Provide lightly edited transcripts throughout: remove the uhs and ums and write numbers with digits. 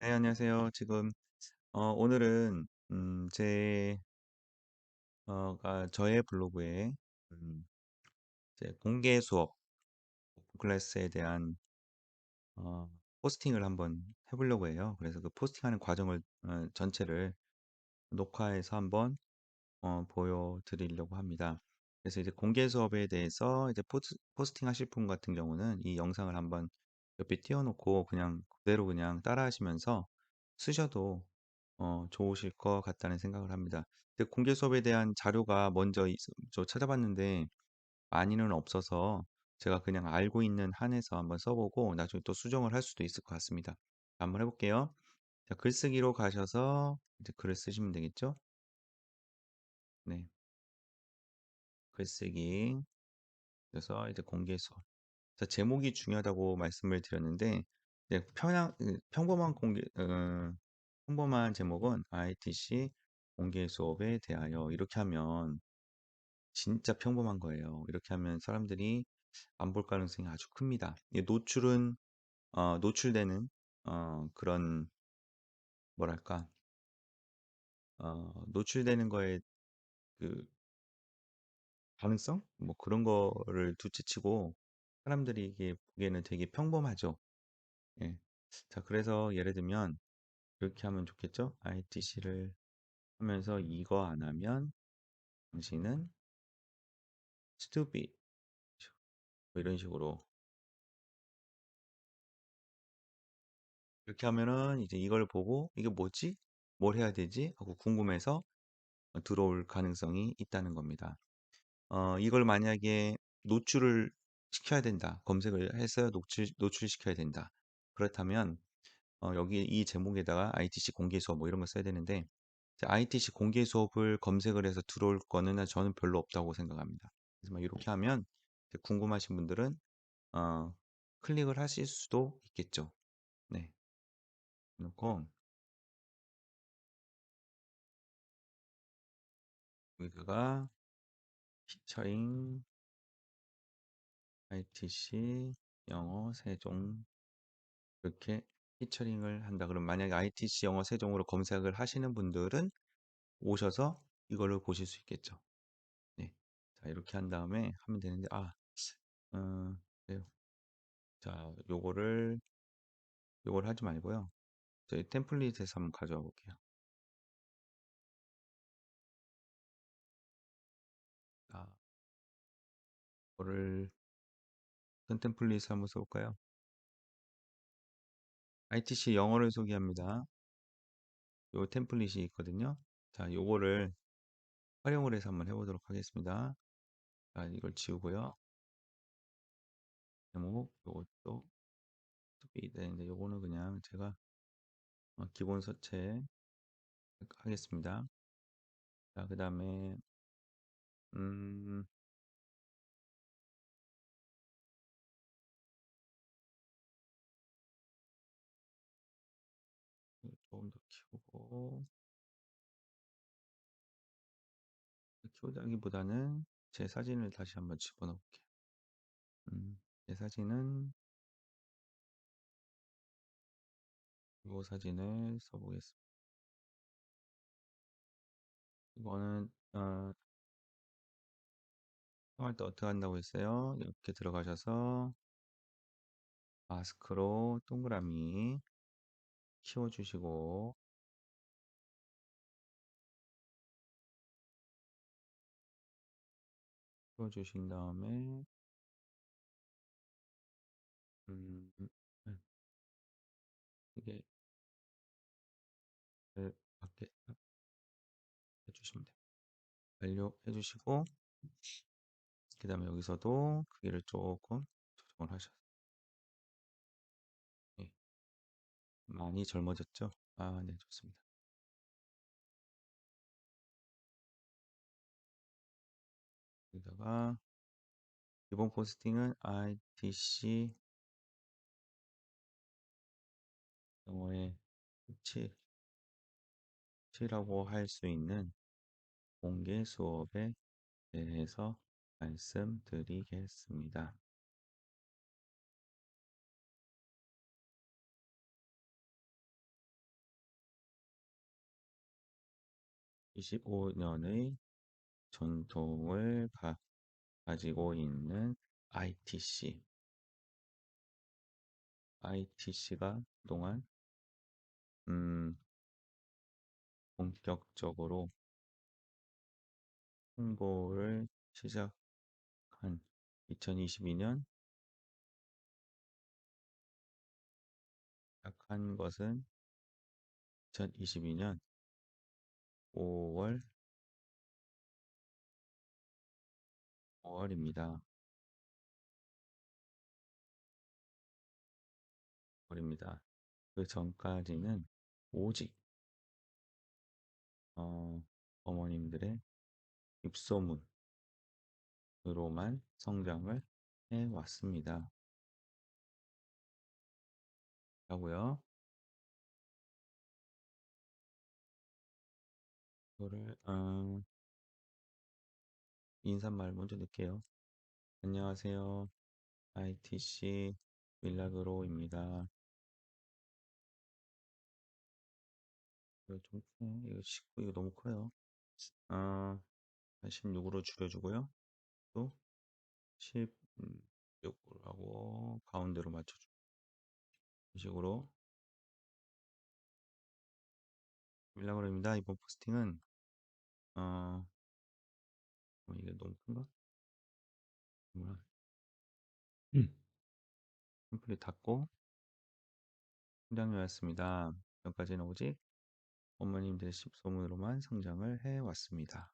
네, 안녕하세요. 지금 오늘은 제 저의 블로그에 음, 이제 공개 수업 클래스에 대한 어, 포스팅을 한번 해보려고 해요. 그래서 그 포스팅하는 과정을 전체를 녹화해서 한번 보여드리려고 합니다. 그래서 이제 공개 수업에 대해서 이제 포스팅 하실 분 같은 경우는 이 영상을 한번 옆에 띄워놓고 그냥 그대로 그냥 따라 하시면서 쓰셔도 좋으실 것 같다는 생각을 합니다. 근데 공개 수업에 대한 자료가 먼저 저 찾아봤는데 많이는 없어서 제가 그냥 알고 있는 한에서 한번 써보고 나중에 또 수정을 할 수도 있을 것 같습니다. 한번 해볼게요. 자, 글쓰기로 가셔서 이제 글을 쓰시면 되겠죠? 네, 글쓰기. 그래서 이제 공개 수업. 자, 제목이 중요하다고 말씀을 드렸는데, 네, 평범한 평범한 제목은 ITC 공개 수업에 대하여 이렇게 하면 진짜 평범한 거예요. 이렇게 하면 사람들이 안 볼 가능성이 아주 큽니다. 이 노출은 노출되는 그런 뭐랄까 노출되는 거에 그 가능성 뭐 그런 거를 둘째치고 사람들이 이게 보기에는 되게 평범하죠. 예. 자, 그래서 예를 들면 이렇게 하면 좋겠죠? ITC를 하면서 이거 안 하면 당신은 stupid 뭐 이런 식으로 이렇게 하면은 이제 이걸 보고 이게 뭐지? 뭘 해야 되지? 하고 궁금해서 들어올 가능성이 있다는 겁니다. 이걸 만약에 노출을 시켜야 된다. 검색을 해서 노출시켜야 된다. 그렇다면 여기 이 제목에다가 ITC 공개 수업 뭐 이런 거 써야 되는데 ITC 공개 수업을 검색을 해서 들어올 거는 저는 별로 없다고 생각합니다. 그래서 막 이렇게 하면 이제 궁금하신 분들은 어, 클릭을 하실 수도 있겠죠. 네, 그리고 여기가 피처링 ITC 영어 세종 이렇게 피처링을 한다. 그럼 만약에 ITC 영어 세종으로 검색을 하시는 분들은 오셔서 이걸로 보실 수 있겠죠. 네, 자 이렇게 한 다음에 하면 되는데 그래요. 자, 요걸 하지 말고요. 저희 템플릿에서 한번 가져와 볼게요. 자, 이거를 어떤 템플릿을 한번 써볼까요? ITC 영어를 소개합니다. 요 템플릿이 있거든요. 자, 요거를 활용을 해서 한번 해보도록 하겠습니다. 자, 이걸 지우고요. 제목, 요것도 이 되는데 요거는 그냥 제가 기본 서체 하겠습니다. 자, 그 다음에 음, 조금 더 키우고 키우다기보다는 제 사진을 다시 한번 집어넣을게요. 제 사진은 이 사진을 써보겠습니다. 이거는 사용할 때 어떻게 한다고 했어요? 이렇게 들어가셔서 마스크로 동그라미 키워주시고 키워주신 다음에 음, 이게 밖에 해주시면 돼요. 완료해 주시고 그 다음에 여기서도 크기를 조금 조정을 하셔서 예, 많이 젊어졌죠? 아, 네, 좋습니다. 여기다가 이번 포스팅은 ITC 영어의 끝이라고 할 수 있는 공개 수업에 대해서 말씀드리겠습니다. 25년의 전통을 가지고 있는 ITC. ITC가 그동안 음, 본격적으로 홍보를 시작한 2022년 시작한 것은 2022년 5월 5월입니다. 5월입니다. 그 전까지는 오직 어머님들의 입소문으로만 성장을 해왔습니다. 라고요. 이거를 인사말 먼저 넣을게요. 안녕하세요. ITC 밀라그로입니다. 이거 좀 이거 19 이거 너무 커요. 16으로 줄여주고요. 또 16으로 하고 가운데로 맞춰주고 이 식으로 밀라그로입니다. 이번 포스팅은 이게 너무 큰가? 뭐야? 템플릿 닫고 팀장님이었습니다. 지금까지는 오직 어머님들의 십소문으로만 성장을 해왔습니다.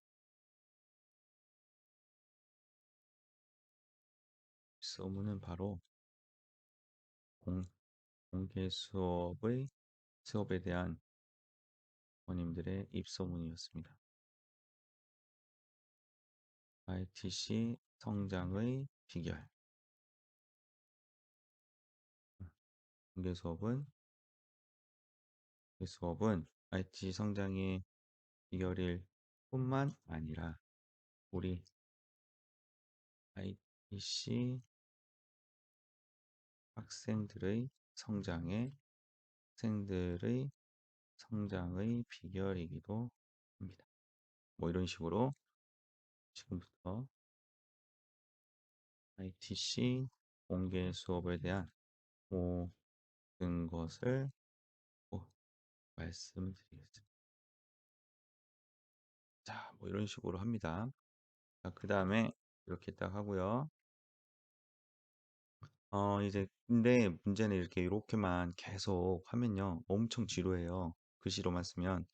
십소문은 바로 공개 수업에 대한 어머님들의 입소문이었습니다. ITC 성장의 비결. 공개 수업은 ITC 성장의 비결일 뿐만 아니라 우리 ITC 학생들의 성장의 비결이기도 합니다. 뭐 이런 식으로 지금부터 ITC 공개 수업에 대한 모든 것을 말씀드리겠습니다. 자, 뭐 이런 식으로 합니다. 자, 그 다음에 이렇게 딱 하고요. 이제 근데 문제는 이렇게만 계속 하면요. 엄청 지루해요. 글씨로만 쓰면.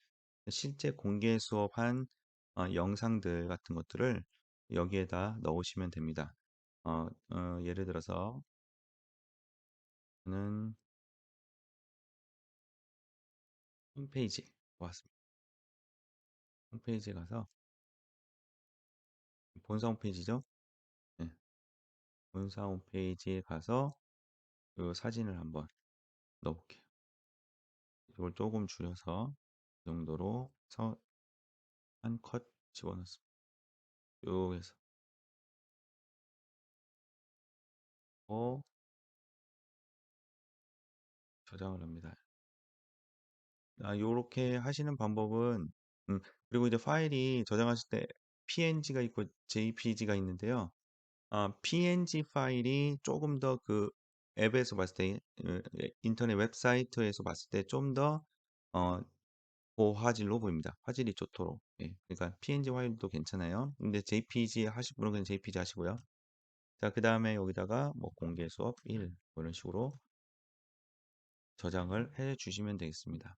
실제 공개 수업한 영상들 같은 것들을 여기에다 넣으시면 됩니다. 예를 들어서 저는 홈페이지 왔습니다. 홈페이지에 가서 본사 홈페이지죠. 네, 본사 홈페이지에 가서 그 사진을 한번 넣어볼게요. 이걸 조금 줄여서 이 정도로 한 컷 집어넣습니다. 쭉 해서 저장을 합니다. 요렇게 하시는 방법은 그리고 이제 파일이 저장하실 때 PNG가 있고 JPG가 있는데요. PNG 파일이 조금 더 그 앱에서 봤을 때 인터넷 웹사이트에서 봤을 때 좀 더 고화질로 보입니다. 화질이 좋도록. 예, 그러니까 PNG 파일도 괜찮아요. 근데 JPG 하실 분은 그냥 JPG 하시고요. 자, 그 다음에 여기다가 뭐 공개 수업 1 뭐 이런 식으로 저장을 해 주시면 되겠습니다.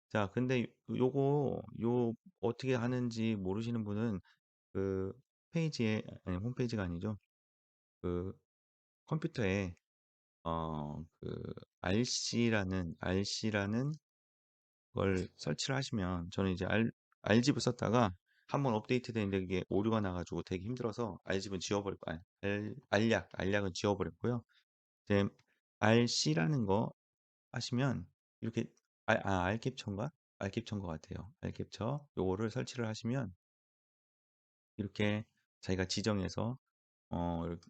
자, 근데 요 어떻게 하는지 모르시는 분은 그 페이지에 아니 홈페이지가 아니죠. 그 컴퓨터에 그 RC라는 걸 설치를 하시면 저는 이제 R집을 썼다가 한번 업데이트 되는데 이게 오류가 나가지고 되게 힘들어서 R집은 지워버렸고 알약은 지워버렸고요. 이제 RC라는 거 하시면 이렇게 알캡처인가? 알캡처인 것 같아요. 알캡처 요거를 설치를 하시면 이렇게 자기가 지정해서 이렇게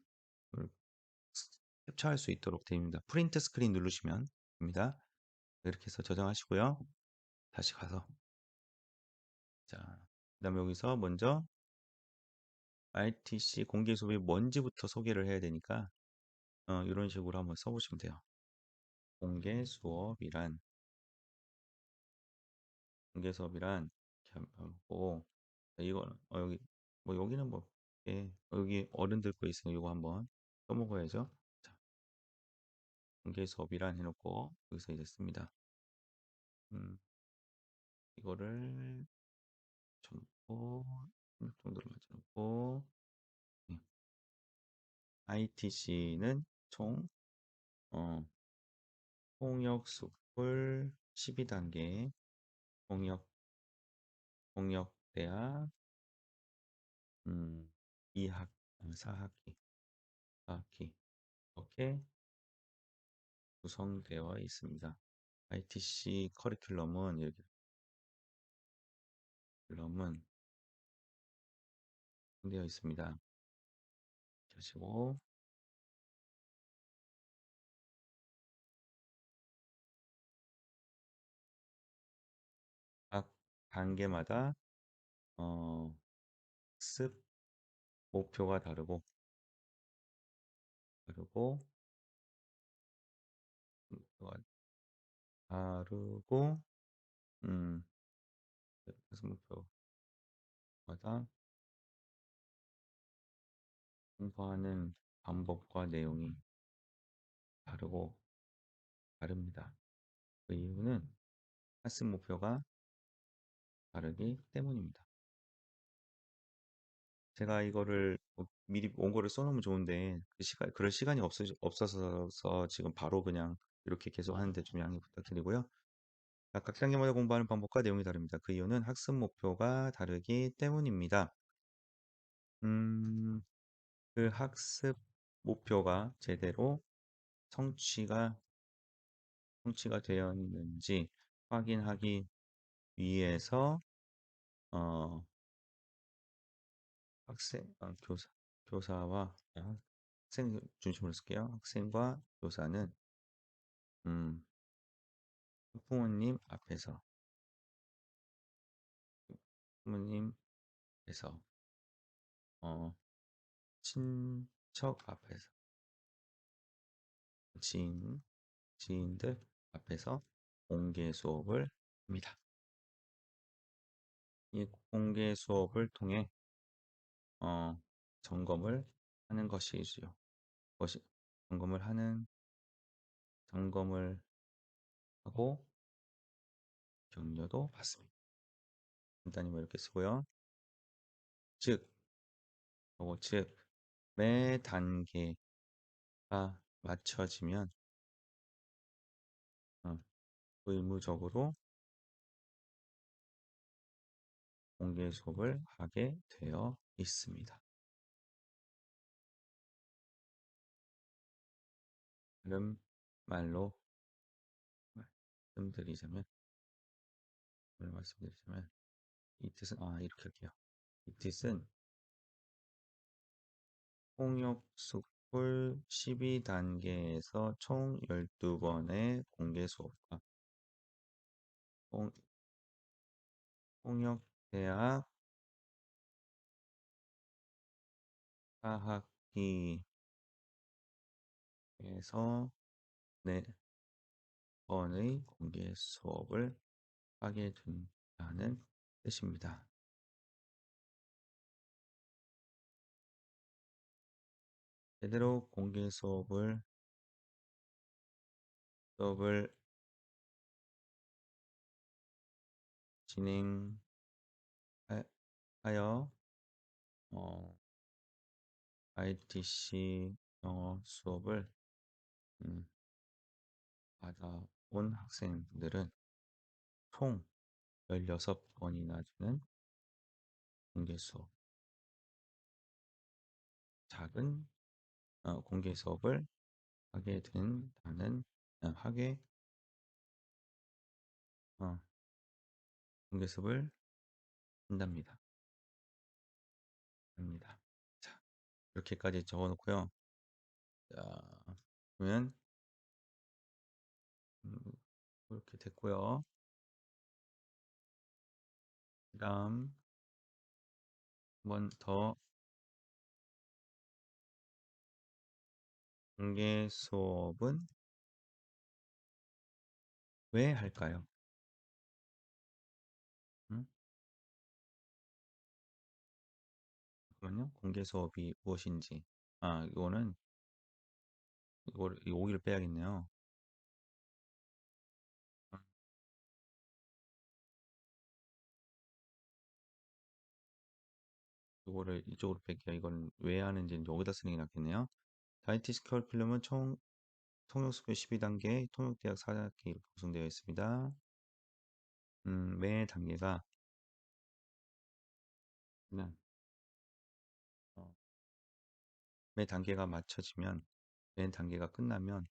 캡처할 수 있도록 됩니다. 프린트 스크린 누르시면 됩니다. 이렇게 해서 저장하시고요. 다시 가서 자 그다음에 여기서 먼저 ITC 공개 수업이 뭔지부터 소개를 해야 되니까 이런 식으로 한번 써보시면 돼요. 공개 수업이란 공개 수업이란 이렇게 한번 보고 이거는 여기 뭐 여기는 뭐 예, 여기 어른들 거 있으면 이거 한번 써먹어야죠. 자, 공개 수업이란 해놓고 여기서 이제 씁니다. 음, 이거를 전부 정도로 맞춰놓고 ITC는 총 통역 수풀 12단계 통역 통역대학 2학 4학기 4학기 이렇게 구성되어 있습니다. ITC 커리큘럼은 이렇게 커리큘럼은 되어 있습니다. 하시고 각 단계마다 학습 목표가 다르고 목표가 다르고 음, 학습 목표마다 공부하는 방법과 내용이 다르고 다릅니다. 그 이유는 학습 목표가 다르기 때문입니다. 제가 이거를 미리 원고를 써놓으면 좋은데 그럴 시간이 없어서 지금 바로 그냥 이렇게 계속 하는데 좀 양해 부탁드리고요. 각 단계마다 공부하는 방법과 내용이 다릅니다. 그 이유는 학습 목표가 다르기 때문입니다. 음, 그 학습 목표가 제대로 성취가 되어 있는지 확인하기 위해서 어, 교사와 학생 중심으로 쓸게요. 학생과 교사는 음, 부모님 앞에서 부모님 앞에서 어, 친척 앞에서 지인 지인들 앞에서 공개 수업을 합니다. 이 공개 수업을 통해 점검을 하는 것이지요. 것이 점검을 하고 격려도 받습니다. 간단히 뭐 이렇게 쓰고요. 즉, 매 단계가 맞춰지면 어, 의무적으로 공개 수업을 하게 되어 있습니다. 다른 말로 말씀드리자면, 이 뜻은, 이렇게 할게요. 이 뜻은 통역 숙풀 12단계에서 총 12번의 공개 수업과 통역대학 4학기에서 4번의 공개 수업을 하게 된다는 뜻입니다. 제대로 공개 수업을 진행하여 ITC 영어 수업을 음, 받아온 학생들은 총 16번이나 되는 공개 수업, 작은 공개 수업을 하게 된다는 하게 어, 공개 수업을 한답니다. 합니다. 자, 이렇게까지 적어놓고요. 자, 그러면 이렇게 됐고요. 그다음 번 더 공개 수업은 왜 할까요? 음? 잠깐만요. 공개 수업이 무엇인지. 아, 이 오기를 빼야겠네요. 음, 이거를 이쪽으로 뺄게요. 이건 왜 하는지 여기다 쓰는 게 낫겠네요. 다이티스 커리큘럼은 총 통역수표 12단계, 통역대학 4학기 이렇게 구성되어 있습니다. 매 단계가 그냥 어, 매 단계가 맞춰지면 매 단계가 끝나면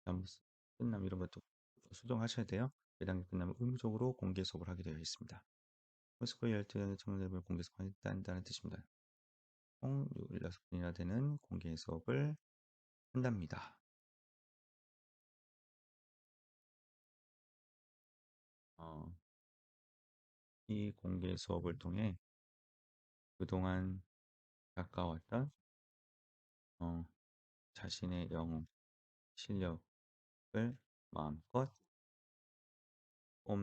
다음 끝나면 이런 것도 수정하셔야 돼요. 매 단계 끝나면 의무적으로 공개 수업을 하게 되어 있습니다. 스쿨 12단계 청소년을 공개 수업한다는 뜻입니다. 총 16분이나 되는 공개 수업을 한답니다. 어, 이 공개 수업을 통해 그동안 가까웠던 어, 자신의 영어 실력을 마음껏 뽐,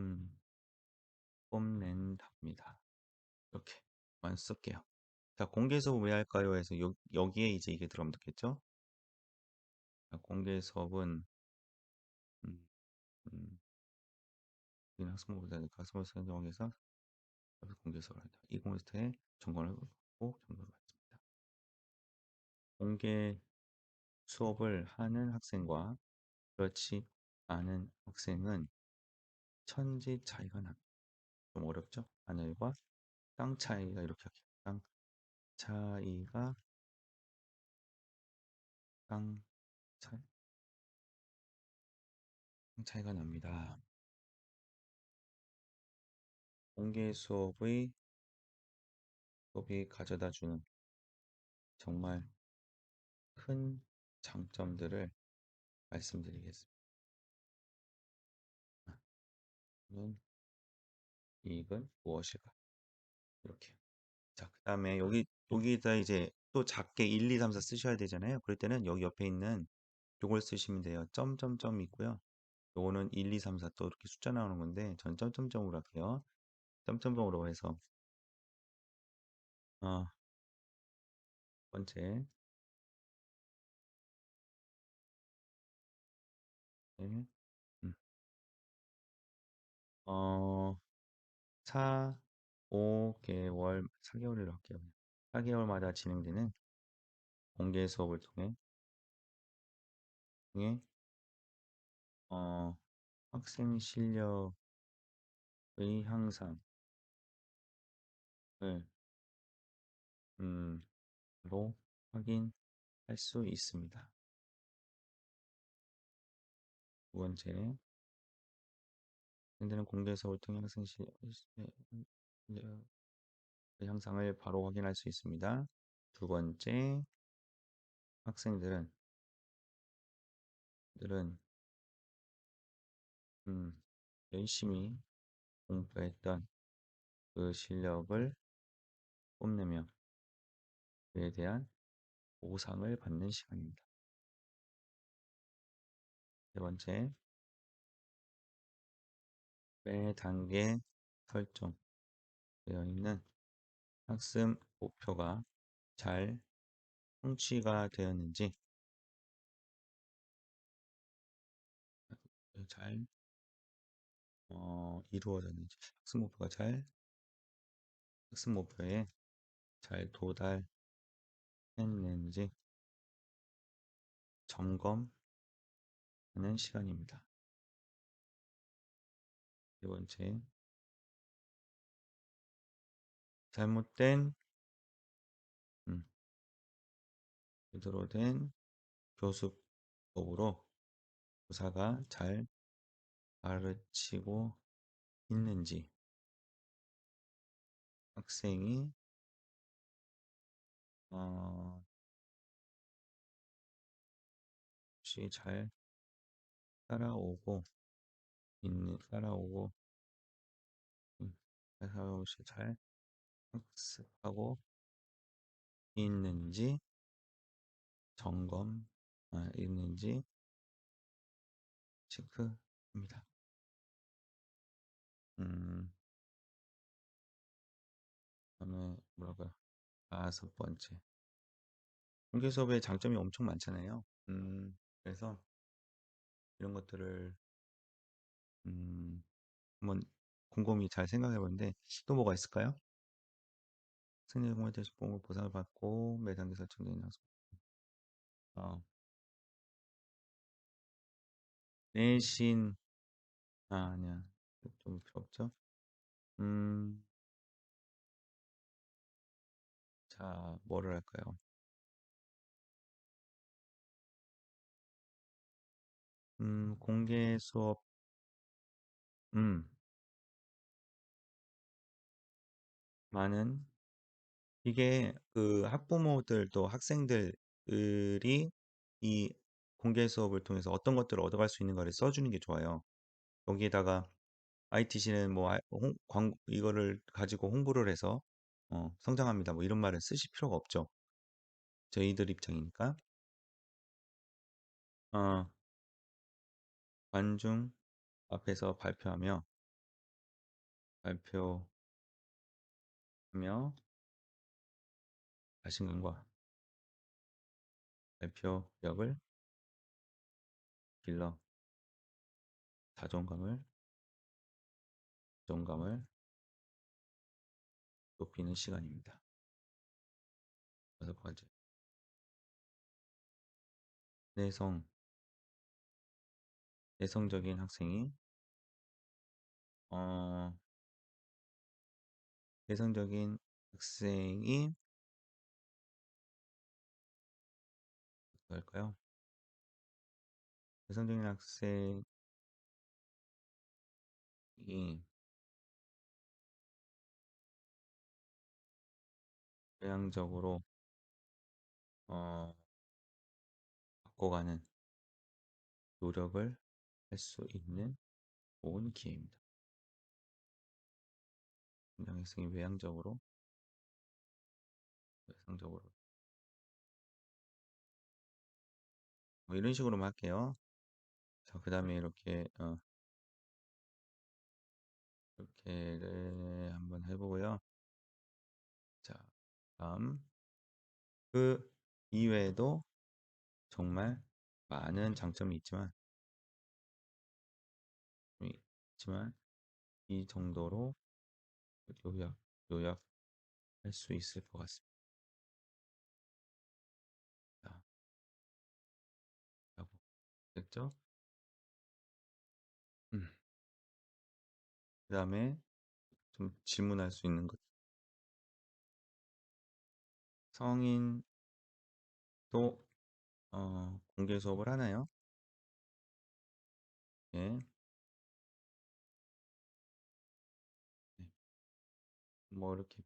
뽐낸답니다. 이렇게만 쓸게요. 자, 공개 수업 왜 할까요? 해서 여기에 이제 이게 들어가면 되겠죠? 자, 공개 수업은 음, 음, 학습모보다는 학습을 선정해서 공개 수업을 한다. 이 공개 수업에 점검을 받고 점검을 받습니다. 공개 수업을 하는 학생과 그렇지 않은 학생은 천지 차이가 납니다. 좀 어렵죠? 하늘과 땅 차이가 이렇게 할게요. 땅 차이가 땅 차이, 땅 차이가 납니다. 공개 수업이 가져다 주는 정말 큰 장점들을 말씀드리겠습니다. 는 이익은 무엇일까? 이렇게. 자, 그 다음에 여기다 이제 또 작게 1, 2, 3, 4 쓰셔야 되잖아요. 그럴 때는 여기 옆에 있는 요걸 쓰시면 돼요. 점점점이 있고요. 요거는 1, 2, 3, 4 또 이렇게 숫자 나오는 건데 전 점점점으로 할게요. 점점점으로 해서 첫 번째 네, 음, 어, 4, 5개월, 4개월을 할게요. 4개월마다 진행되는 공개 수업을 통해 어, 학생 실력의 향상을 로 확인할 수 있습니다. 두 번째, 학생들은 공개 수업을 통해 학생 실력의 향상을 바로 확인할 수 있습니다. 두 번째, 학생들은 음, 열심히 공부했던 그 실력을 뽐내며 그에 대한 보상을 받는 시간입니다. 세 번째, 매 단계 설정되어 있는 학습 목표가 잘 성취가 되었는지 잘 이루어졌는지 학습 목표에 잘 도달했는지 점검하는 시간입니다. 네 번째, 잘못된 음, 제대로 된 교수법으로 교사가 잘 가르치고 있는지 학생이 어, 혹시 잘 따라오고 따라오고 잘 학습하고 있는지 점검, 있는지 체크합니다. 음, 그다음에 뭐라고요? 다섯 번째. 공개 수업의 장점이 엄청 많잖아요. 그래서 이런 것들을 음, 한번 곰곰이 잘 생각해 보는데 또 뭐가 있을까요? 승리 공모에 대해서 보상을 받고 매 단계 설정된 학습. 어, 내신 아니야. 좀 필요 없죠. 음, 자, 뭐를 할까요? 공개 수업, 음, 많은, 이게 그 학부모들도 학생들이 이 공개 수업을 통해서 어떤 것들을 얻어갈 수 있는가를 써주는 게 좋아요. 여기에다가 ITC는 뭐, 이거를 가지고 홍보를 해서, 성장합니다. 뭐 이런 말을 쓰실 필요가 없죠. 저희들 입장이니까. 어, 관중 앞에서 발표하며 자신감과 발표력을 길러 자존감을, 자존감을 높이는 시간입니다. 다섯 번째, 내성, 내성적인 학생이, 어, 내성적인 학생이, 뭐랄까요? 내성적인 학생이 외향적으로, 어, 바꿔가는 노력을 할 수 있는 좋은 기회입니다. 학생이 외향적으로, 외성적으로, 뭐 이런 식으로만 할게요. 자, 그 다음에 이렇게를 한번 해보고요. 자, 다음. 그 이외에도 정말 많은 장점이 있지만 이 정도로 요약, 요약할 수 있을 것 같습니다. 라고 됐죠? 음. 그 다음에 좀 질문할 수 있는 것. 성인도 공개 수업을 하나요? 네. 네. 뭐 이렇게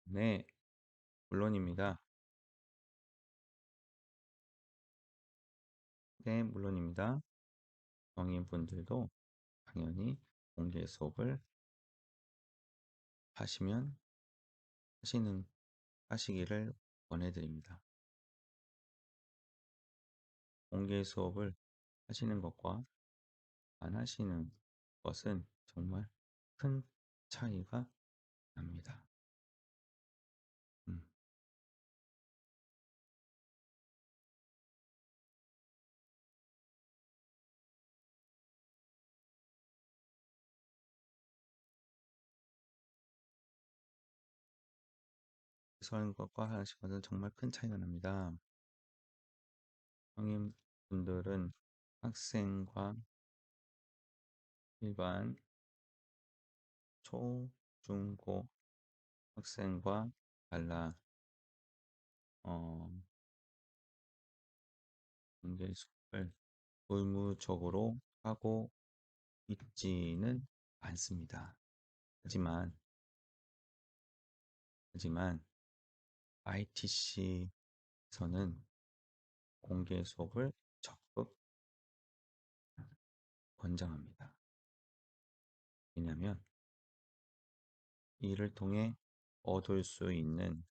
네, 물론입니다. 네, 물론입니다. 성인분들도 당연히 공개 수업을 하시면 하시는 하시기를 권해드립니다. 공개 수업을 하시는 것과 안 하시는 것은 정말 큰 차이가 납니다. 음, 하는 것과 하시는 것은 정말 큰 차이가 납니다. 성인분들은 학생과 일반 초, 중, 고 학생과 달라 어, 공개 수업을 의무적으로 하고 있지는 않습니다. 하지만 ITC에서는 공개 수업을 적극 권장합니다. 왜냐면 이를 통해 얻을 수 있는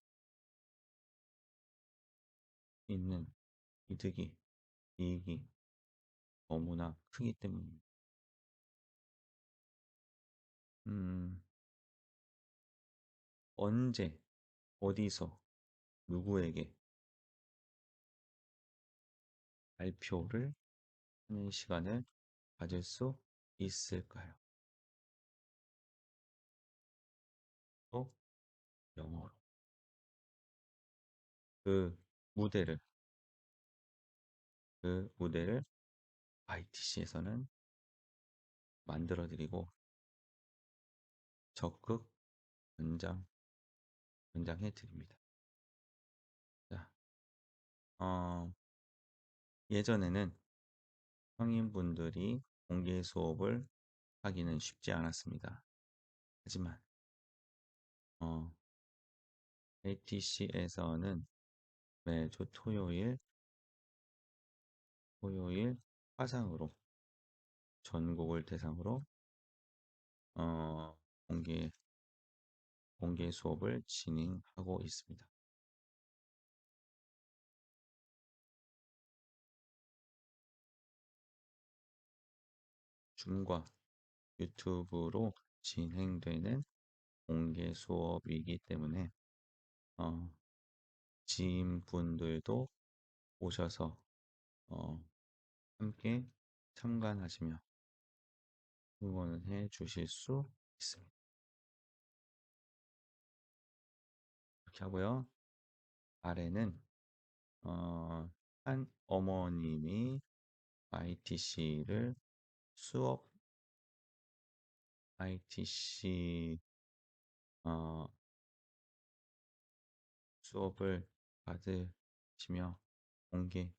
이득이, 이익이 너무나 크기 때문입니다. 음, 언제, 어디서, 누구에게 발표를 하는 시간을 가질 수 있을까요? 또 영어로. 그 무대를, 그 무대를 ITC에서는 만들어드리고 적극 연장, 연장해드립니다. 자, 어, 예전에는 성인분들이 공개 수업을 하기는 쉽지 않았습니다. 하지만 ATC에서는 매주 토요일 화상으로 전국을 대상으로 어, 공개 공개 수업을 진행하고 있습니다. 줌과 유튜브로 진행되는 공개 수업이기 때문에 어, 지인분들도 오셔서 어, 함께 참관하시며 응원해 주실 수 있습니다. 이렇게 하고요. 아래는 한 어머님이 ITC를 수업 ITC 어, 수업을 받으시며 공개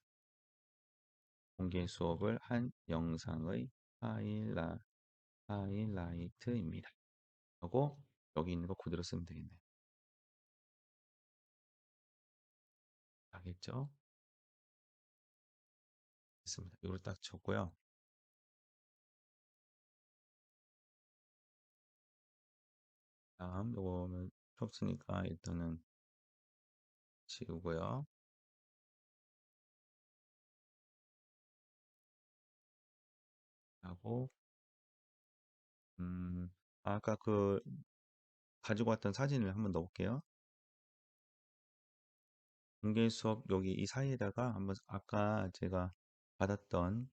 공개 수업을 한 영상의 하이라이트입니다. 하고 여기 있는 거 그대로 쓰면 되겠네요. 알겠죠? 됐습니다. 이걸 딱 쳤고요. 다음 요거는 없으니까 일단은 지우고요. 하고 아까 그 가지고 왔던 사진을 한번 넣어볼게요. 공개 수업 여기 이 사이에다가 한번 아까 제가 받았던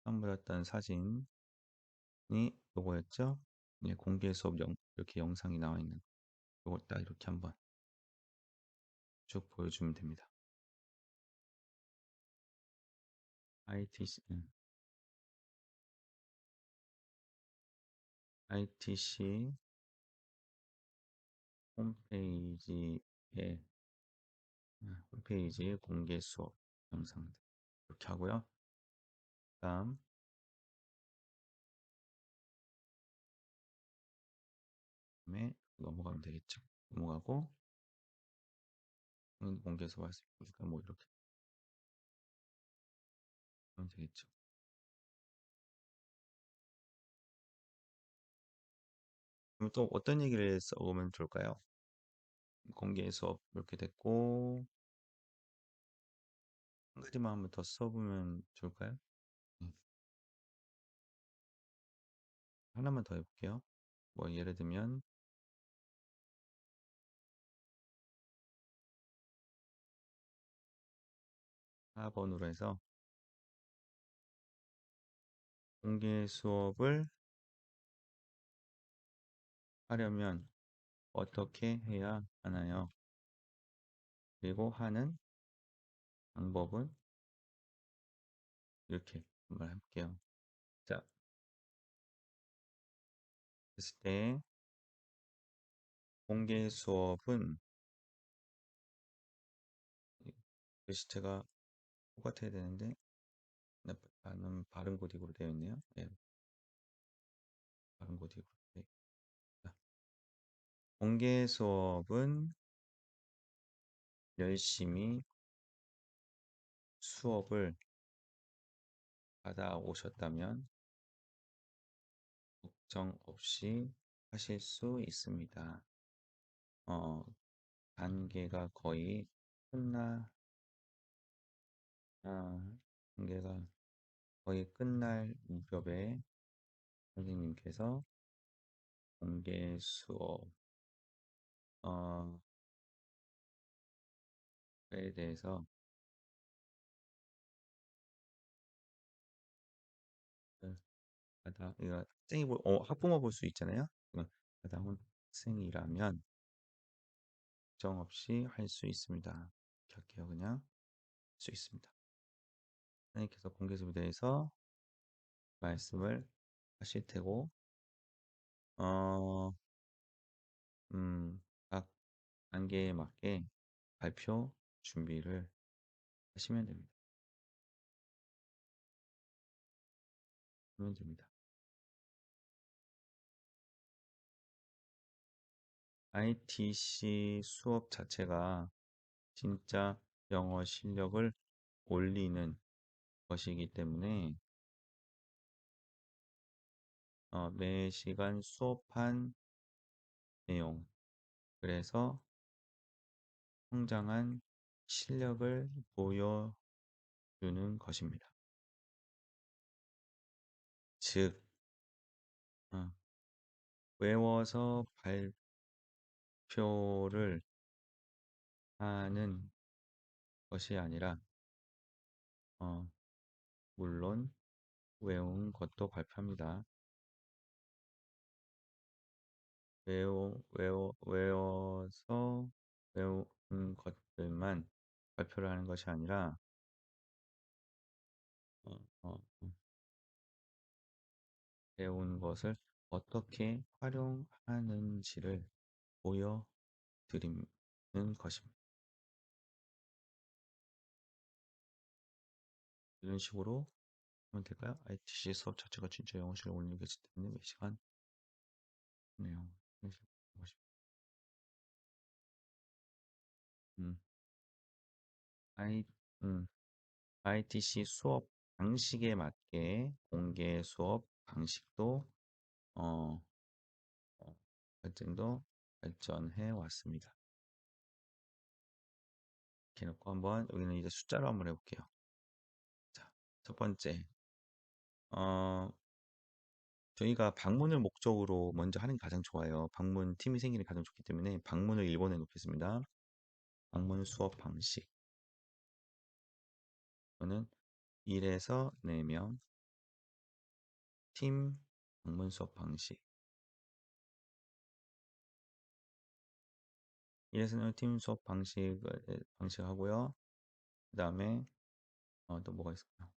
선물했던 사진이 요거였죠? 네, 공개 수업 이렇게 영상이 나와 있는 요걸 딱 이렇게 한번 쭉 보여주면 됩니다. ITC, ITC 홈페이지에 홈페이지 공개 수업 영상 이렇게 하고요. 다음에 넘어가면 되겠죠. 넘어가고 공개 수업 할수 있으니까 뭐 이렇게 하면 되겠죠. 그럼 또 어떤 얘기를 써보면 좋을까요? 공개 수업 이렇게 됐고 한 가지만 한번 더 써보면 좋을까요? 음, 하나만 더 해볼게요. 뭐 예를 들면 4번으로 해서 공개 수업을 하려면 어떻게 해야 하나요? 그리고 하는 방법은 이렇게 한번 해볼게요. 자, 됐을 때 공개 수업은 글씨체가 똑같아야 되는데 나는 바른 고딕으로 되어 있네요. 예, 바른 고딕으로 되어 있다. 공개 수업은 열심히 수업을 받아오셨다면 걱정 없이 하실 수 있습니다. 어, 단계가 거의 끝나, 아, 단계가 거의 끝날 무렵에 선생님께서 공개 수업에 대해서 이거 학부모 볼 수 있잖아요. 가다운 학생이라면 걱정 없이 할 수 있습니다. 이렇게 할게요. 그냥 할 수 있습니다. 선생님께서 공개 수업에 대해서 말씀을 하실 테고, 어, 각 단계에 맞게 발표 준비를 하시면 됩니다. 하면 됩니다. ITC 수업 자체가 진짜 영어 실력을 올리는 것이기 때문에 매 시간 수업한 내용, 그래서 성장한 실력을 보여주는 것입니다. 즉, 어, 외워서 발표를 하는 것이 아니라, 어, 물론 외운 것도 발표합니다. 외워서 외운 것들만 발표를 하는 것이 아니라, 어, 어, 배운 것을 어떻게 활용하는지를 보여드리는 것입니다. 이런 식으로 하면 될까요? ITC 수업 자체가 진짜 영어 실력 올리는 게 때문에 몇 시간 네요. 음, I, 음, ITC 수업 방식에 맞게 공개 수업 방식도 어, 발전도 발전해 왔습니다. 이렇게 놓고 한번 여기는 이제 숫자로 한번 해볼게요. 자, 첫 번째, 어, 저희가 방문을 목적으로 먼저 하는 게 가장 좋아요. 방문 팀이 생기는 게 가장 좋기 때문에 방문을 1번에 놓겠습니다. 방문 수업 방식. 저는 1에서 4명 팀 방문 수업 방식. 1에서 4명 팀 수업 방식하고요. 그 다음에 또 뭐가 있을까요?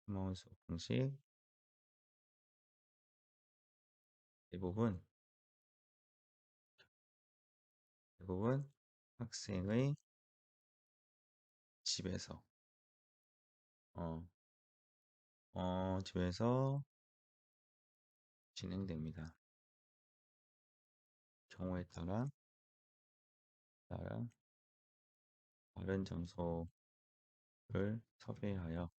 방문 수업 방식 대부분 학생의 집에서 어, 집에서 진행됩니다. 경우에 따라 다른 장소를 섭외하여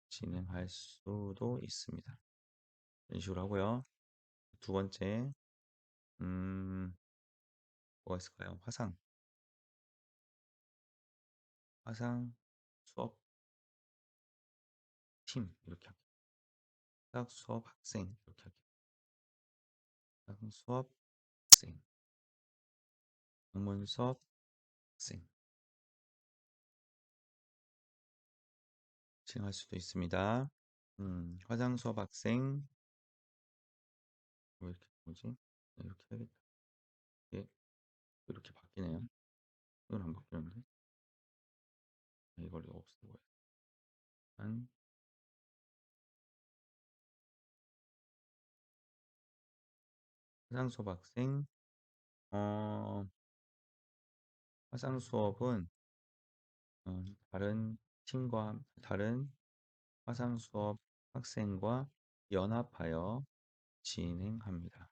진행할 수도 있습니다. 이런 식으로 하고요. 두 번째, 뭐가 있을까요? 화상 수업 팀 이렇게 할게요. 화상 수업 학생 이렇게 할게요. 화상 수업 학생, 방문 수업 학생 진행할 수도 있습니다. 화상 수업 학생 왜 이렇게 뭐지? 이렇게 해야겠다. 이게 이렇게 바뀌네요. 이건 안 바뀌는데 이걸 없애고 한 화상 수업 학생 어, 화상 수업은 다른 화상 수업 학생과 연합하여 진행합니다.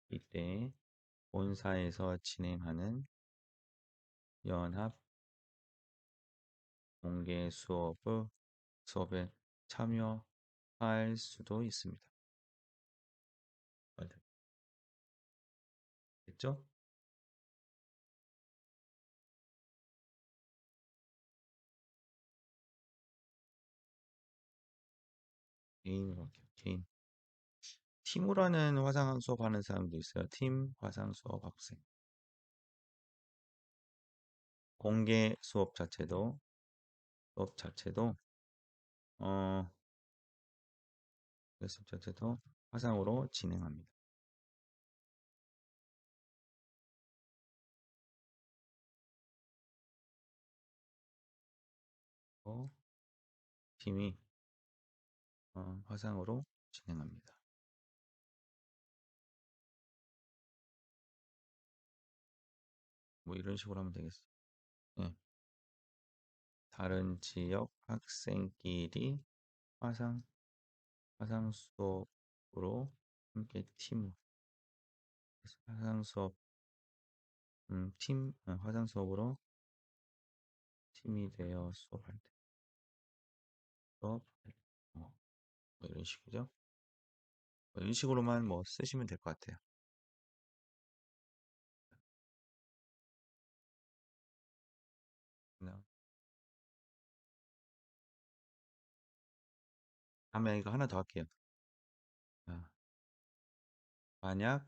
이때 본사에서 진행하는 연합 공개 수업의 수업에 참여할 수도 있습니다. 됐죠? 개인으로 할게요. 개인. 팀으로 하는 화상 수업 하는 사람도 있어요. 팀 화상 수업 학생. 공개 수업 자체도 어, 수업 자체도 화상으로 진행합니다. 팀이 화상으로 진행합니다. 뭐 이런 식으로 하면 되겠어요. 네. 다른 지역 학생끼리 화상 화상 수업으로 함께 팀 화상 수업 화상 수업으로 팀이 되어 수업할 때 수업 뭐 이런 식이죠. 뭐 이런 식으로만 뭐 쓰시면 될 것 같아요. 그냥 다음에 이거 하나 더 할게요. 아, 만약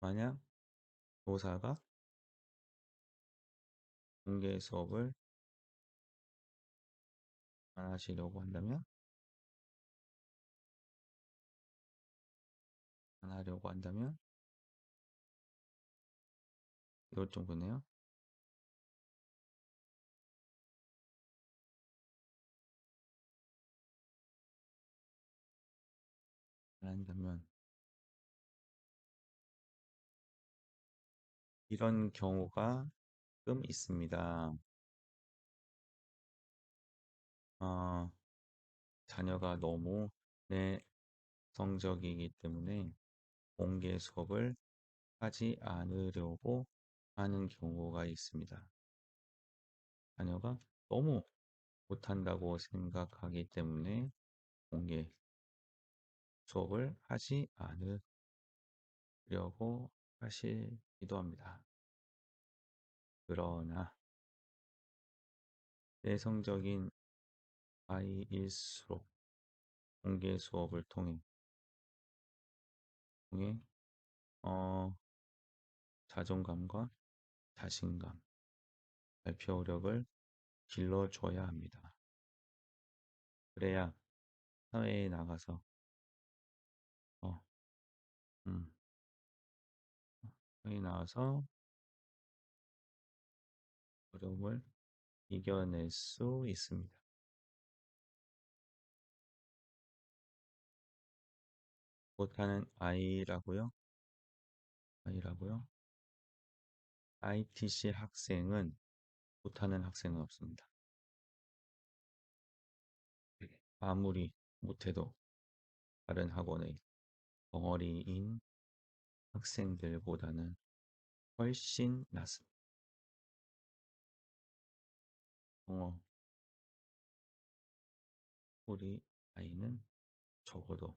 만약 교사가 공개 수업을 안 하시려고 한다면 안 하려고 한다면 이럴 정도네요. 안 한다면 이런 경우가 끔 있습니다. 어, 자녀가 너무 내성적이기 때문에 공개 수업을 하지 않으려고 하는 경우가 있습니다. 자녀가 너무 못한다고 생각하기 때문에 공개 수업을 하지 않으려고 하시기도 합니다. 그러나 내성적인 아이일수록 공개 수업을 통해 어, 자존감과 자신감, 발표력을 길러줘야 합니다. 그래야 사회에 나가서 어, 음, 사회에 나와서 어려움을 이겨낼 수 있습니다. 못하는 아이라고요? ITC 학생은 못하는 학생은 없습니다. 아무리 못해도 다른 학원의 덩어리인 학생들보다는 훨씬 낫습니다. 어, 우리 아이는 적어도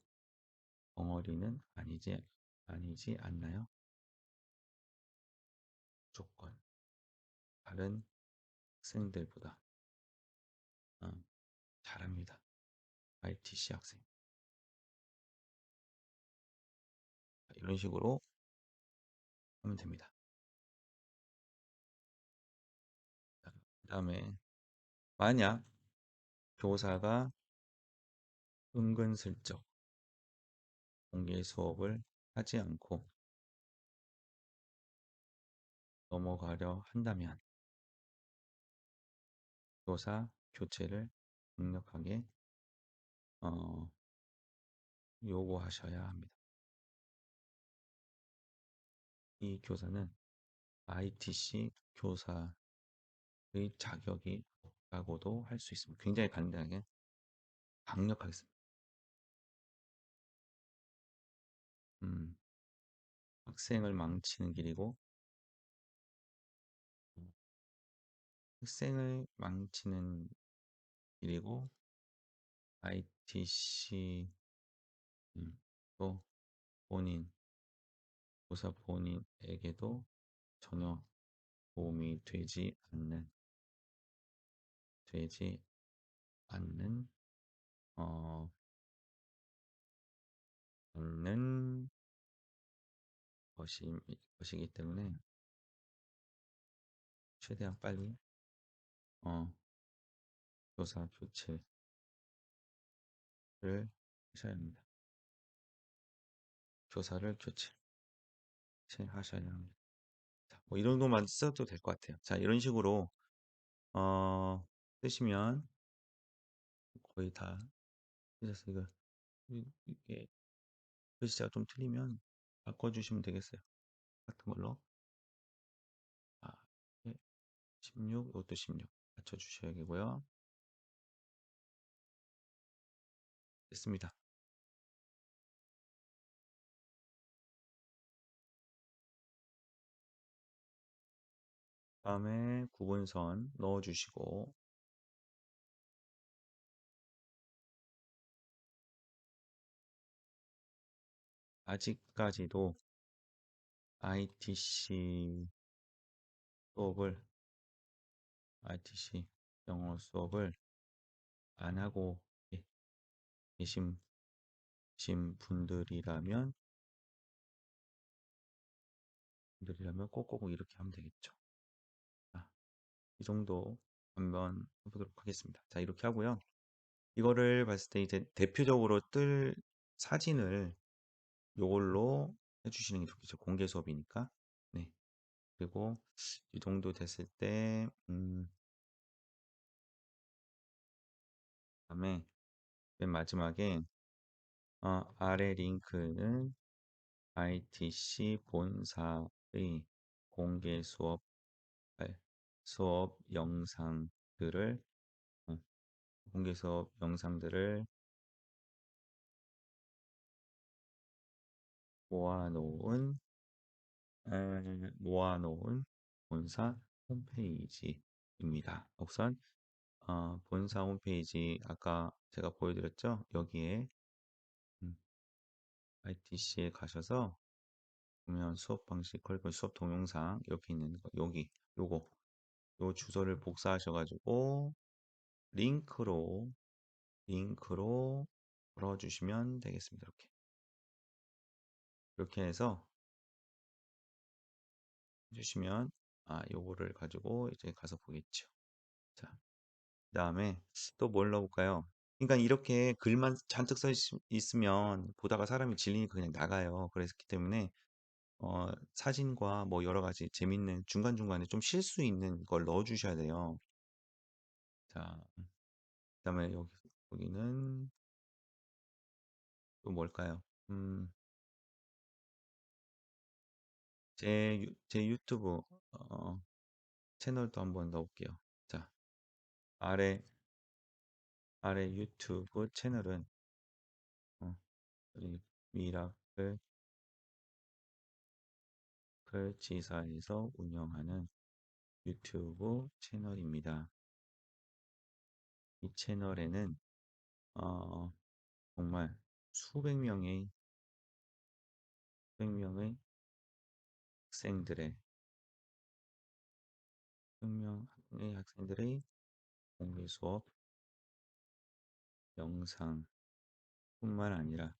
덩어리는 아니지 않나요? 무조건 다른 학생들보다 어, 잘합니다. ITC 학생. 이런 식으로 하면 됩니다. 그 다음에 만약 교사가 은근슬쩍 공개 수업을 하지 않고 넘어가려 한다면 교사 교체를 강력하게 어, 요구하셔야 합니다. 이 교사는 ITC 교사의 자격이 없다고도 할 수 있습니다. 굉장히 간단하게 강력하겠습니다. 음, 학생을 망치는 길이고 학생을 망치는 그리고 ITC 또 본인 조사 본인에게도 전혀 도움이 되지 않는 어 않는 것이기 때문에 최대한 빨리 어 조사 교체를 하셔야 합니다. 조사를 교체하셔야 합니다. 자, 뭐 이 정도만 써도 될 것 같아요. 자, 이런 식으로 쓰시면 거의 다 쓰셨어요. 이게 글씨가 좀 틀리면 바꿔주시면 되겠어요. 같은 걸로. 아, 16, 이것도 16 맞춰주셔야겠고요. 됐습니다. 다음에 구분선 넣어주시고 아직까지도 ITC 수업을 ITC 영어 수업을 안 하고 계신 분들이라면 꼭꼭 이렇게 하면 되겠죠. 자, 이 정도 한번 해보도록 하겠습니다. 자, 이렇게 하고요. 이거를 봤을 때 이제 대표적으로 뜰 사진을 요걸로 해주시는 게 좋겠죠. 공개 수업이니까. 네. 그리고 이 정도 됐을 때, 다음에 맨 마지막에 아래 링크는 ITC 본사의 공개 수업 영상들을 어, 공개 수업 영상들을 모아놓은 본사 홈페이지입니다. 우선 본사 홈페이지 아까 제가 보여드렸죠? 여기에 ITC에 가셔서 보면 수업 방식 그리고 수업 동영상 이렇게 있는 거 여기 요 주소를 복사하셔가지고 링크로 걸어주시면 되겠습니다. 이렇게 해서 해주시면 요거를 가지고 이제 가서 보겠죠. 자, 그 다음에 또 뭘 넣어볼까요? 그러니까 이렇게 글만 잔뜩 써 있으면 보다가 사람이 질리니까 그냥 나가요. 그랬기 때문에 사진과 뭐 여러 가지 재밌는 중간중간에 좀 쉴 수 있는 걸 넣어 주셔야 돼요. 자, 그다음에 여기는 또 뭘까요? 제 유튜브 채널도 한번 넣을게요. 자, 아래 유튜브 채널은 우리 미라클 지사에서 운영하는 유튜브 채널입니다. 이 채널에는 어, 정말 수백 명의 학생들의 공개 수업 영상뿐만 아니라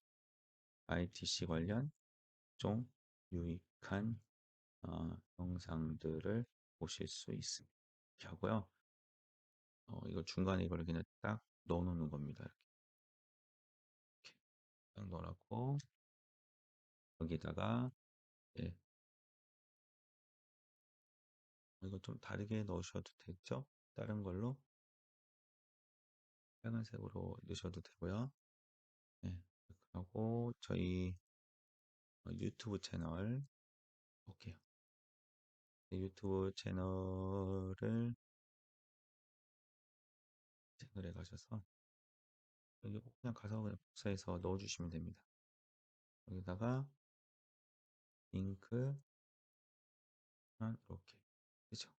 ITC 관련 좀 유익한 영상들을 보실 수 있습니다. 이렇게 하고요. 이거 중간에 이걸 그냥 딱 넣어놓는 겁니다. 이렇게 딱 넣어놓고 여기다가 예, 이거 좀 다르게 넣으셔도 되죠? 다른 걸로 빨간색으로 넣으셔도 되고요. 네, 이렇게 하고 저희 유튜브 채널 볼게요. 유튜브 채널에 가셔서 여기 그냥 가서 그냥 복사해서 넣어주시면 됩니다. 여기다가 링크만 이렇게 그죠?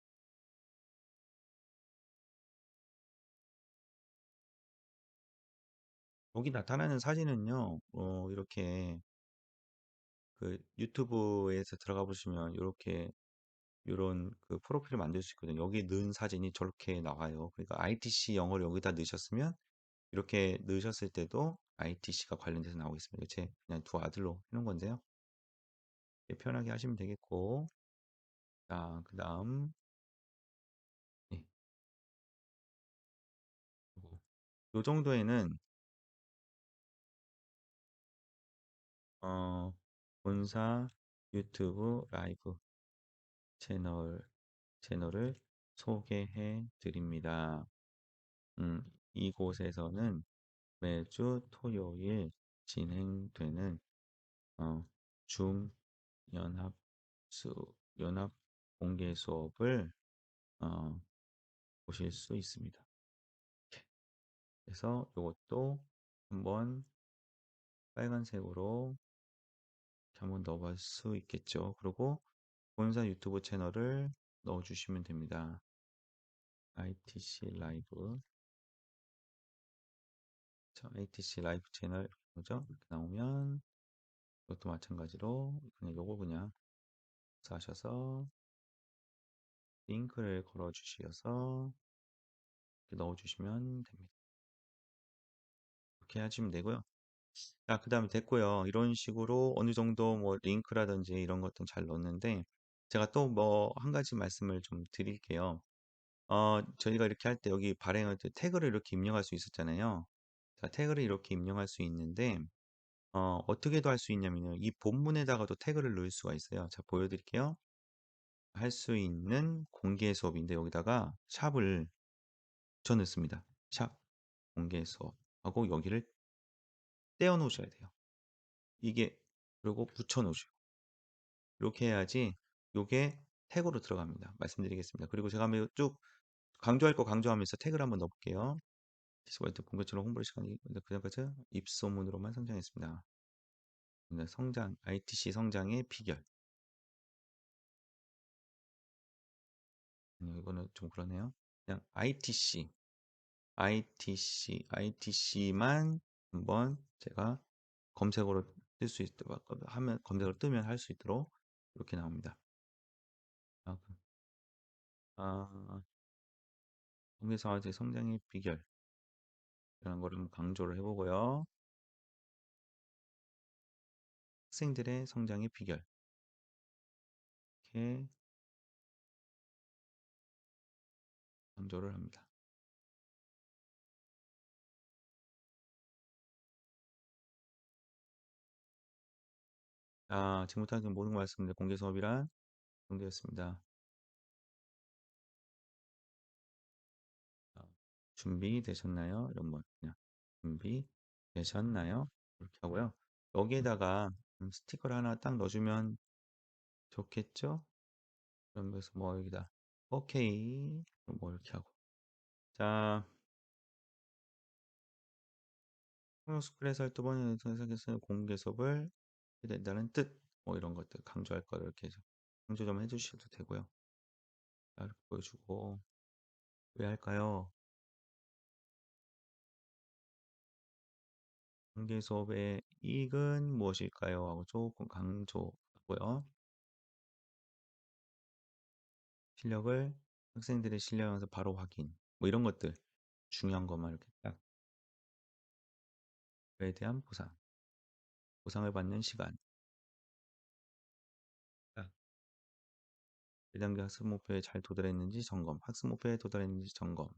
여기 나타나는 사진은요, 이렇게 그 유튜브에서 들어가 보시면 이렇게 요런 그 프로필을 만들 수 있거든요. 여기 넣은 사진이 저렇게 나와요. 그러니까 ITC 영어를 여기다 넣으셨으면 이렇게 넣으셨을 때도 ITC가 관련돼서 나오겠습니다. 제 그냥 두 아들로 해놓은 건데요. 이렇게 편하게 하시면 되겠고, 자, 그 다음, 네, 요 정도에는, 어, 본사 유튜브 라이브 채널, 채널을 소개해 드립니다. 음, 이곳에서는 매주 토요일 진행되는 어, 줌 연합 연합 공개 수업을 어, 보실 수 있습니다. 그래서 이것도 한번 빨간색으로 이렇게 한번 넣어볼 수 있겠죠. 그리고 본사 유튜브 채널을 넣어주시면 됩니다. ITC 라이브, 자, ITC 라이브 채널 뭐죠? 이렇게 나오면 이것도 마찬가지로 그냥 요거 그냥 하셔서 링크를 걸어 주셔서 넣어주시면 됩니다. 이렇게 하시면 되고요. 자, 그 다음에 됐고요. 이런 식으로 어느 정도 뭐 링크라든지 이런 것들 잘 넣었는데 제가 또 뭐 한 가지 말씀을 좀 드릴게요. 저희가 이렇게 할 때 여기 발행할 때 태그를 이렇게 입력할 수 있었잖아요. 자, 태그를 이렇게 입력할 수 있는데 어떻게도 할 수 있냐면요. 이 본문에다가도 태그를 넣을 수가 있어요. 자, 보여드릴게요. 할 수 있는 공개 수업인데 여기다가 샵을 붙여 넣습니다. 샵 공개 수업하고 여기를 떼어 놓으셔야 돼요. 이게 그리고 붙여 놓으셔요. 이렇게 해야지 요게 태그로 들어갑니다. 말씀드리겠습니다. 그리고 제가 한번 쭉 강조할 거 강조하면서 태그를 한번 넣어볼게요. 디스월드 본격적으로 홍보를 시간이 그전까지 입소문으로만 성장했습니다. 성장, ITC 성장의 비결. 이거는 좀 그러네요. 그냥 ITC만 한번 제가 검색어로 뜰 수 있도록 하면 검색어로 뜨면 할 수 있도록 이렇게 나옵니다. 아, 아, 공개사화제 성장의 비결 이런 거를 한번 강조를 해보고요. 학생들의 성장의 비결 이렇게 강조를 합니다. 자, 지금부터 하는 모든 말씀들 공개 수업이란 공개였습니다. 준비되셨나요? 이런 거 그냥 준비되셨나요? 이렇게 하고요. 여기에다가 스티커를 하나 딱 넣어주면 좋겠죠? 그러면서 뭐 여기다 오케이 뭐 이렇게 하고 자 스쿨에서 할 두 번의 선생님께서 공개 수업을 하게 된다는 뜻 뭐 이런 것들 강조할 거를 이렇게 해서 강조 좀 해주셔도 되고요. 자, 이렇게 보여주고 왜 할까요? 공개 수업의 이익은 무엇일까요? 하고 조금 강조하고요. 실력을 학생들의 실력에서 바로 확인 뭐 이런 것들 중요한 것만 이렇게 딱 그에 대한 보상을 받는 시간 1단계 학습 목표에 잘 도달했는지 점검 학습 목표에 도달했는지 점검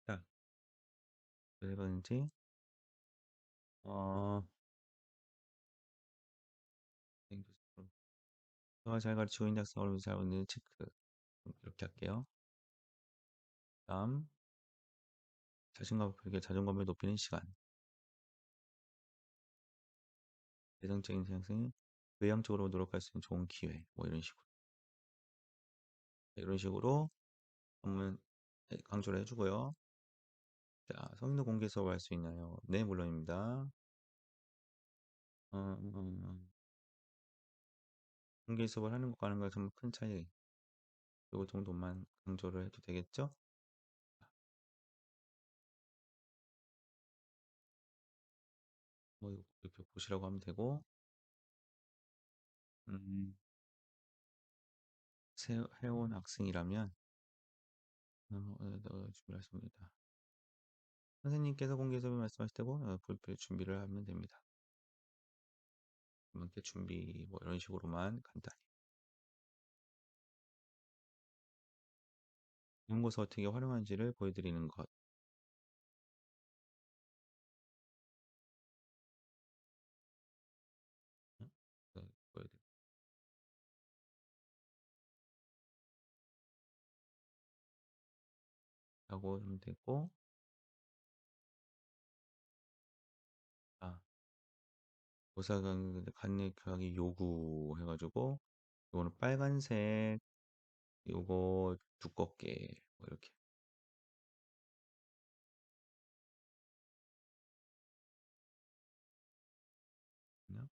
자, 왜 그런지 어, 잘 가르치고 있는 학생을 잘 보는 체크 이렇게 할게요. 다음 자존감을 높이는 시간 내성적인 학생이 외향적으로 노력할 수 있는 좋은 기회 뭐 이런 식으로 한번 강조를 해주고요. 자, 성인도 공개 수업 할 수 있나요? 네, 물론입니다. 공개 수업을 하는 것과 하는 것은 큰 차이 요 정도만 강조를 해도 되겠죠? 이렇게 보시라고 하면 되고, 음, 해온 학생이라면 준비하십니다. 선생님께서 공개 수업에 말씀하실 때고 볼펜 준비를 하면 됩니다. 이렇게 준비 뭐 이런 식으로만 간단히 연구소 어떻게 활용하는지를 보여드리는 것. 보여드리고 하면 되고, 아, 보사관 간략하게 요구해가지고 이거는 빨간색, 요거 두껍게 뭐 이렇게. 그냥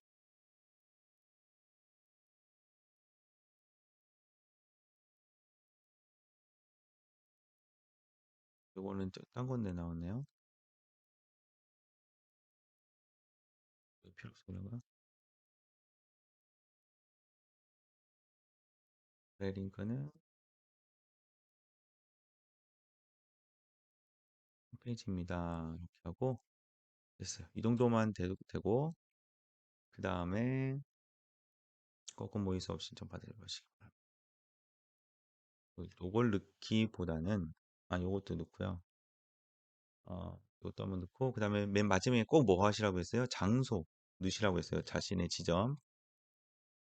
요거는 딴 건데 나오네요. 필요 없으려나? 네, 링크는 홈페이지입니다. 이렇게 하고 됐어요. 이 정도만 되고 그 다음에 거건 모의 수업 신청 받으시기 바랍니다. 요걸 넣기보다는 요것도 넣고요. 이것도 한번 넣고 그 다음에 맨 마지막에 꼭 뭐 하시라고 했어요? 장소 넣으시라고 했어요. 자신의 지점.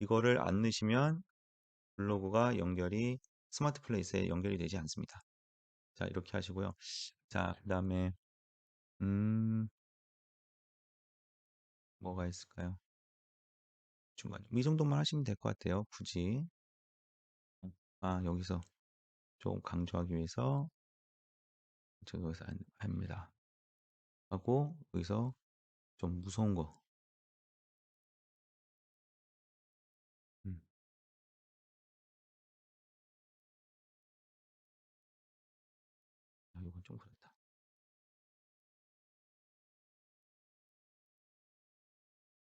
이거를 안 넣으시면 블로그가 스마트 플레이스에 연결이 되지 않습니다. 자, 이렇게 하시고요. 자, 그 다음에 음 뭐가 있을까요? 중간 이 정도만 하시면 될 것 같아요. 굳이 여기서 좀 강조하기 위해서 제가 여기서 합니다. 하고 여기서 좀 무서운 거 음, 이건 좀 그렇다.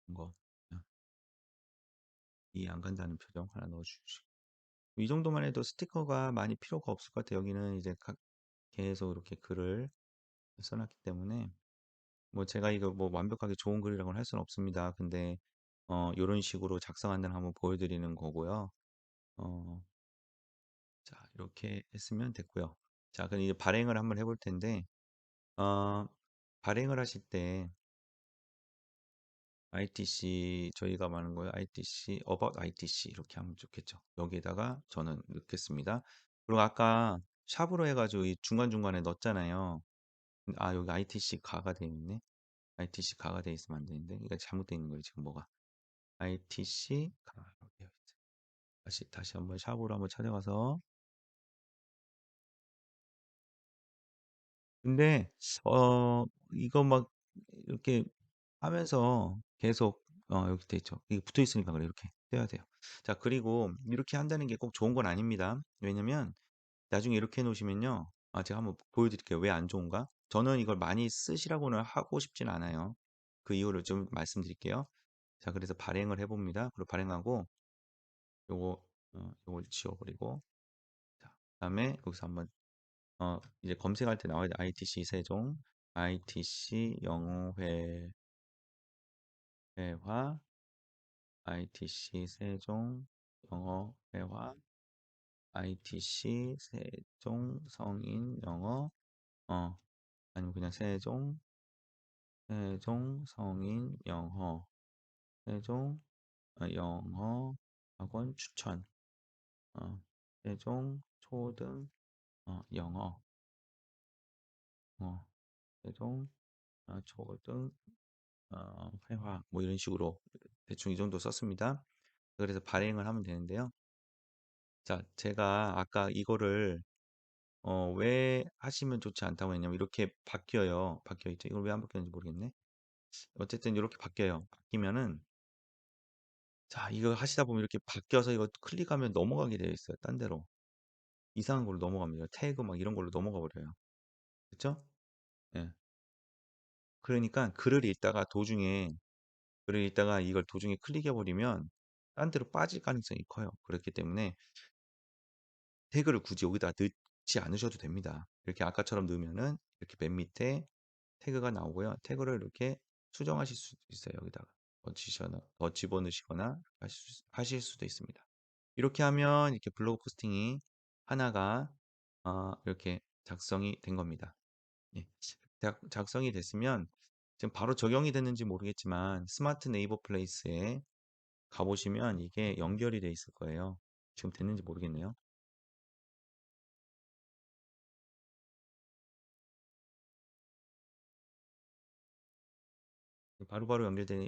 이거 이해 안 간다는 표정 하나 넣어주시고 이 정도만 해도 스티커가 많이 필요가 없을 것 같아요. 여기는 이제 계속 이렇게 글을 써놨기 때문에 뭐 제가 이거 뭐 완벽하게 좋은 글이라고는 할 수는 없습니다. 근데 이런 식으로 작성한다는 한번 보여드리는 거고요. 어, 자 이렇게 했으면 됐고요. 자 그럼 이제 발행을 한번 해볼 텐데 어, 발행을 하실 때 ITC 저희가 말하는 거예요. ITC about ITC 이렇게 하면 좋겠죠. 여기에다가 저는 넣겠습니다. 그리고 아까 샵으로 해가지고 이 중간중간에 넣었잖아요. 여기 ITC 가가 돼 있네. ITC 가가 돼 있으면 안 되는데 이거 잘못되어 있는 거예요. 지금 뭐가 ITC 가 이렇게 되어 있어요. 다시 한번 샵으로 한번 찾아가서 근데 이거 막 이렇게 하면서 계속 여기 돼 있죠. 이게 붙어 있으니까 그래 이렇게 떼야 돼요. 자 그리고 이렇게 한다는 게 꼭 좋은 건 아닙니다. 왜냐면 나중에 이렇게 해 놓으시면요. 제가 한번 보여드릴게요. 왜 안 좋은가? 저는 이걸 많이 쓰시라고는 하고 싶진 않아요. 그 이유를 좀 말씀드릴게요. 자 그래서 발행을 해봅니다. 그리고 발행하고 요거 요걸 지워버리고 자 그다음에 여기서 한번 이제 검색할 때 나와야 돼. ITC 세종, ITC 영어회화, ITC 세종 영어회화, ITC 세종 성인 영어, 아니면 그냥 세종 성인 영어, 세종 영어 학원 추천, 세종 초등 영어, 세종 초등 회화 뭐 이런 식으로 대충 이 정도 썼습니다. 그래서 발행을 하면 되는데요. 자, 제가 아까 이거를 왜 하시면 좋지 않다고 했냐면 이렇게 바뀌어요. 바뀌어 있죠. 이걸 왜 안 바뀌었는지 모르겠네. 어쨌든 이렇게 바뀌어요. 바뀌면은 자, 이거 하시다 보면 이렇게 바뀌어서 이거 클릭하면 넘어가게 되어 있어요. 딴 데로. 이상한 걸로 넘어갑니다. 태그 막 이런 걸로 넘어가 버려요. 그렇죠? 예. 그러니까 글을 읽다가 도중에 그리고 있다가 이걸 도중에 클릭해 버리면 딴 데로 빠질 가능성이 커요. 그렇기 때문에 태그를 굳이 여기다 넣지 않으셔도 됩니다. 이렇게 아까처럼 넣으면은 이렇게 맨 밑에 태그가 나오고요. 태그를 이렇게 수정하실 수도 있어요. 여기다가 더 집어넣으시거나 하실 수도 있습니다. 이렇게 하면 이렇게 블로그 포스팅이 하나가 이렇게 작성이 된 겁니다. 예. 작성이 됐으면 지금 바로 적용이 됐는지 모르겠지만 스마트 네이버 플레이스에 가보시면 이게 연결이 돼 있을 거예요. 지금 됐는지 모르겠네요. 바로바로 연결되면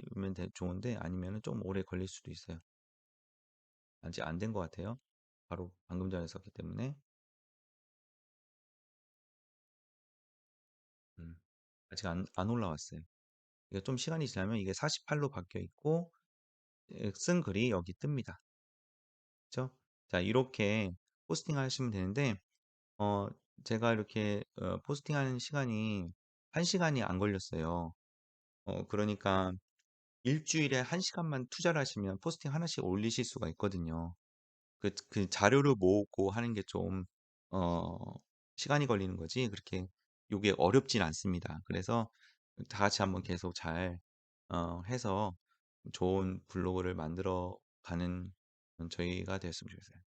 좋은데 아니면 좀 오래 걸릴 수도 있어요. 아직 안 된 것 같아요. 바로 방금 전에 썼기 때문에. 음, 아직 안 올라왔어요. 이게 좀 시간이 지나면 이게 48로 바뀌어 있고 쓴 글이 여기 뜹니다. 그죠? 자, 이렇게 포스팅 하시면 되는데 어, 제가 이렇게 포스팅하는 시간이 1시간이 안 걸렸어요. 그러니까 일주일에 1시간만 투자를 하시면 포스팅 하나씩 올리실 수가 있거든요. 그 자료를 모으고 하는 게 좀, 어, 시간이 걸리는 거지. 그렇게 요게 어렵진 않습니다. 그래서 다 같이 한번 계속 잘, 해서 좋은 블로그를 만들어 가는 저희가 됐으면 좋겠어요.